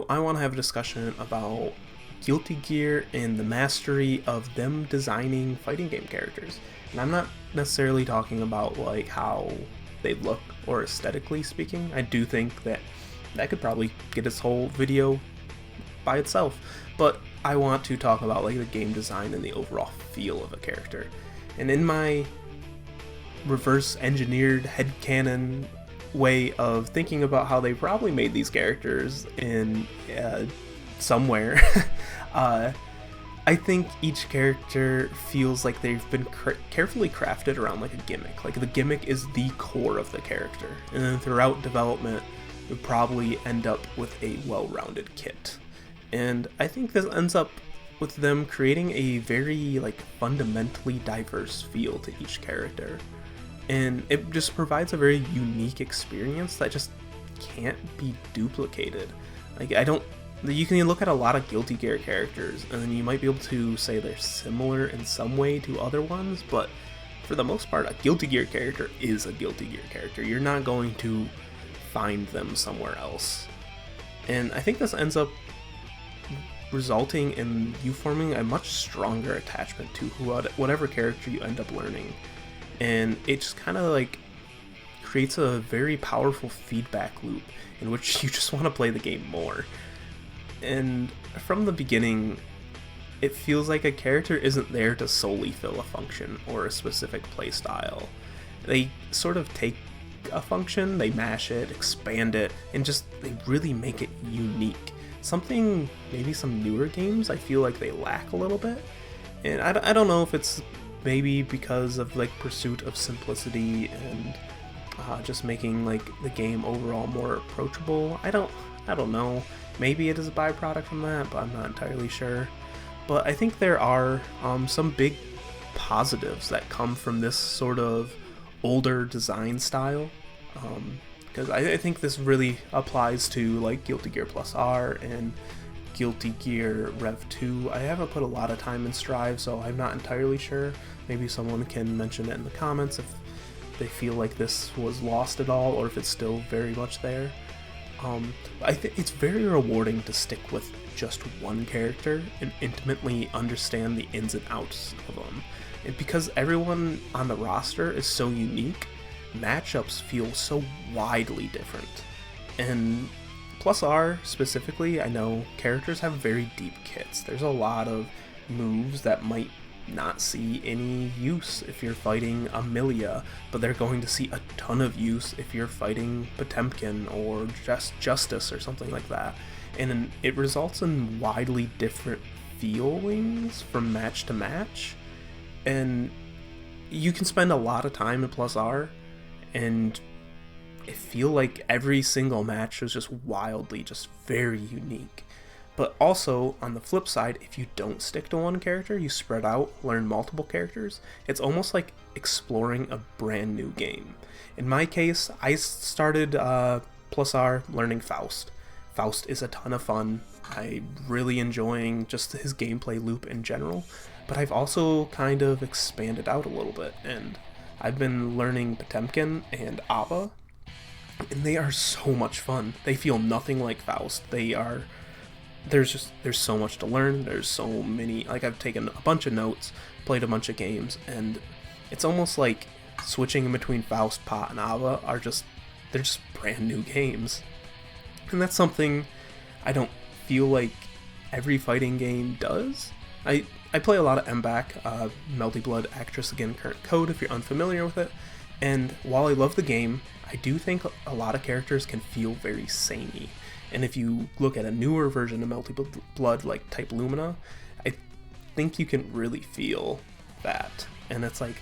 I want to have a discussion about Guilty Gear and the mastery of them designing fighting game characters. And I'm not necessarily talking about like how they look or aesthetically speaking. I do think that that could probably get its whole video by itself. But I want to talk about like the game design and the overall feel of a character. And in my reverse engineered headcanon way of thinking about how they probably made these characters in somewhere. uh, I think each character feels like they've been carefully crafted around like a gimmick. Like the gimmick is the core of the character, and then throughout development, you probably end up with a well-rounded kit. And I think this ends up with them creating a very like fundamentally diverse feel to each character, and it just provides a very unique experience that just can't be duplicated. Like I don't you can look at a lot of Guilty Gear characters and then you might be able to say they're similar in some way to other ones, but for the most part a Guilty Gear character is a Guilty Gear character. You're not going to find them somewhere else. And I think this ends up resulting in you forming a much stronger attachment to whatever character you end up learning. And it just kind of like creates a very powerful feedback loop in which you just want to play the game more. And from the beginning, it feels like a character isn't there to solely fill a function or a specific playstyle. They sort of take a function, they mash it, expand it, and just they really make it unique. Something maybe some newer games I feel like they lack a little bit. And I don't know if it's maybe because of like pursuit of simplicity and just making like the game overall more approachable. I don't know. Maybe it is a byproduct from that, but I'm not entirely sure. But I think there are some big positives that come from this sort of older design style. Because I think this really applies to like Guilty Gear Plus R and Guilty Gear Rev 2. I haven't put a lot of time in Strive, so I'm not entirely sure. Maybe someone can mention it in the comments if they feel like this was lost at all or if it's still very much there. I think it's very rewarding to stick with just one character and intimately understand the ins and outs of them. And because everyone on the roster is so unique, matchups feel so widely different. And Plus R specifically, I know characters have very deep kits. There's a lot of moves that might not see any use if you're fighting Amelia, but they're going to see a ton of use if you're fighting Potemkin or Justice or something like that. And it results in widely different feelings from match to match. And you can spend a lot of time in Plus R and I feel like every single match is just wildly, just very unique. But also, on the flip side, if you don't stick to one character, you spread out, learn multiple characters, it's almost like exploring a brand new game. In my case, I started Plus R learning Faust. Faust is a ton of fun. I'm really enjoying just his gameplay loop in general, but I've also kind of expanded out a little bit, and I've been learning Potemkin and Ava, and they are so much fun. They feel nothing like Faust. There's so much to learn. There's so many, like I've taken a bunch of notes, played a bunch of games, and it's almost like switching in between Faust, Pot, and Ava they're just brand new games. And that's something I don't feel like every fighting game does. I play a lot of MBAC, Melty Blood Actress Again Current Code if you're unfamiliar with it, and while I love the game, I do think a lot of characters can feel very samey. And if you look at a newer version of Melty Blood like Type Lumina, I think you can really feel that. And it's like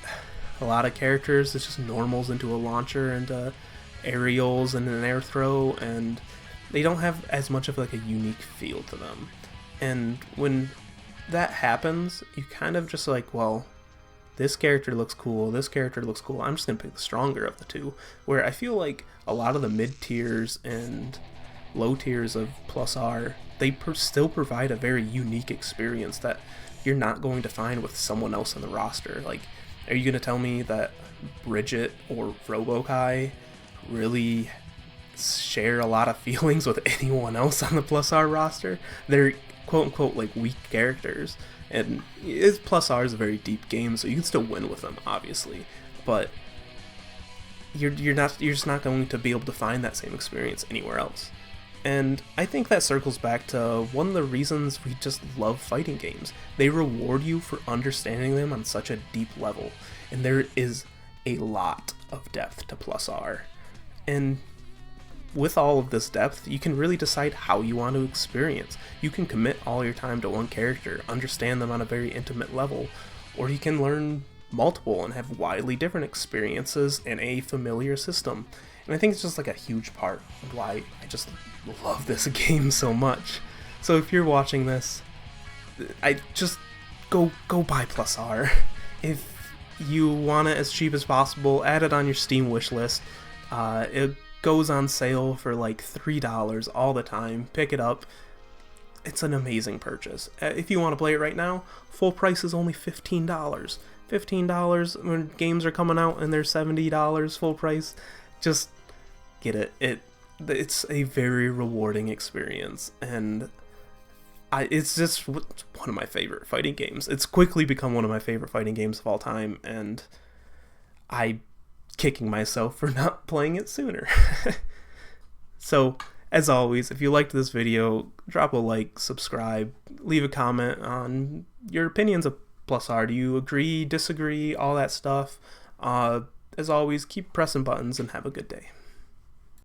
a lot of characters, it's just normals into a launcher and aerials and an air throw, and they don't have as much of like a unique feel to them. And when that happens, you kind of just like, well, this character looks cool, this character looks cool, I'm just gonna pick the stronger of the two. Where I feel like a lot of the mid tiers and low tiers of Plus R, they still provide a very unique experience that you're not going to find with someone else on the roster. Like, are you going to tell me that Bridget or Robokai really share a lot of feelings with anyone else on the Plus R roster. They're quote unquote like weak characters, and Plus R is a very deep game, so you can still win with them, obviously, but you're just not going to be able to find that same experience anywhere else. And I think that circles back to one of the reasons we just love fighting games. They reward you for understanding them on such a deep level, and there is a lot of depth to Plus R. And with all of this depth, you can really decide how you want to experience. You can commit all your time to one character, understand them on a very intimate level, or you can learn multiple and have widely different experiences in a familiar system. And I think it's just like a huge part of why I just love this game so much. So if you're watching this, I just go buy Plus R. If you want it as cheap as possible, add it on your Steam wishlist. It goes on sale for like $3 all the time. Pick it up. It's an amazing purchase. If you want to play it right now, full price is only $15. $15 when games are coming out and they're $70 full price. Just get it. It's a very rewarding experience, and it's just one of my favorite fighting games. It's quickly become one of my favorite fighting games of all time, and I'm kicking myself for not playing it sooner. So, as always, if you liked this video, drop a like, subscribe, leave a comment on your opinions of Plus R. Do you agree, disagree, all that stuff? As always, keep pressing buttons and have a good day.